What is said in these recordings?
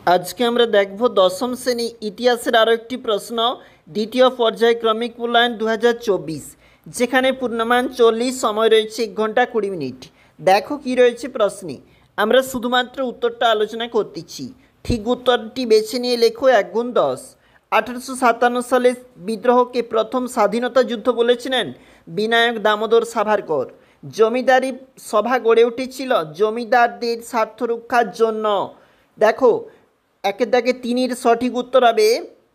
আজকে আমরা দেখব দশম শ্রেণী ইতিহাসের আরও একটি প্রশ্ন, দ্বিতীয় পর্যায়ক্রমিক মূল্যায়ন 2024, যেখানে পূর্ণমান 40, সময় রয়েছে 1 ঘন্টা 20 মিনিট। দেখো কি রয়েছে প্রশ্নে। আমরা শুধুমাত্র উত্তরটা আলোচনা করতেছি। ঠিক উত্তরটি বেছে নিয়ে লেখো 1 গুণ 10। 1857 সালে বিদ্রোহকে প্রথম স্বাধীনতা যুদ্ধ বলেছিলেন বিনায়ক দামোদর সাভারকর। জমিদারি সভা গড়ে উঠেছিল জমিদারদের স্বার্থ রক্ষার জন্য। দেখো, একের দাগে 3-এর সঠিক উত্তর হবে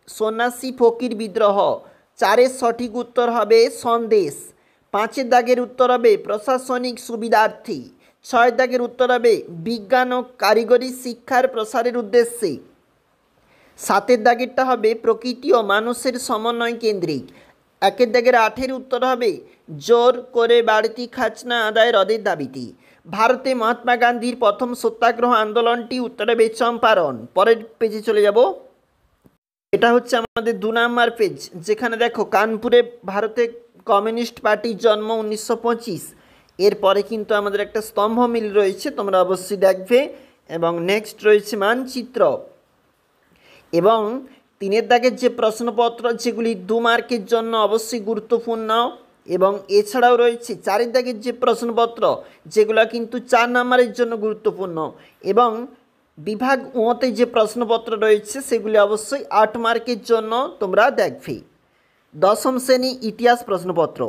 সন্ন্যাসী ফকির বিদ্রোহ। 4-এর সঠিক উত্তর হবে সন্দেশ। 5-এর দাগের উত্তর হবে প্রশাসনিক সুবিধার্থে। 6-এর দাগের উত্তর হবে বিজ্ঞান ও কারিগরি শিক্ষার প্রসারের উদ্দেশ্যে। 7-এর দাগেরটা হবে প্রকৃতি ও মানুষের সমন্বয় কেন্দ্রিক। 1-এর দাগের 8-এর উত্তর হবে জোর করে বাড়তি খাজনা আদায় রদের দাবিতে। ভারতে মহাত্মা গান্ধীর প্রথম সত্যাগ্রহ আন্দোলনটি, উত্তর হবে চম্পারণ। পরের পেজে চলে যাব। এটা হচ্ছে আমাদের 2 নম্বর পেজ, যেখানে দেখো কানপুরে ভারতে কমিউনিস্ট পার্টির জন্ম 1925। এরপরে কিন্তু আমাদের একটা স্তম্ভ মিল রয়েছে, তোমরা অবশ্যই দেখবে। এবং নেক্সট রয়েছে মানচিত্র। এবং 3-এর দাগের যে প্রশ্নপত্র, যেগুলি 2 মার্কের জন্য অবশ্যই গুরুত্বপূর্ণ। এবং এছাড়াও রয়েছে 4-এর দাগের যে প্রশ্নপত্র, যেগুলো কিন্তু 4 নম্বরের জন্য গুরুত্বপূর্ণ। এবং বিভাগ ওতে যে প্রশ্নপত্র রয়েছে, সেগুলি অবশ্যই 8 মার্কের জন্য তোমরা দেখবে। দশম শ্রেণী ইতিহাস প্রশ্নপত্র।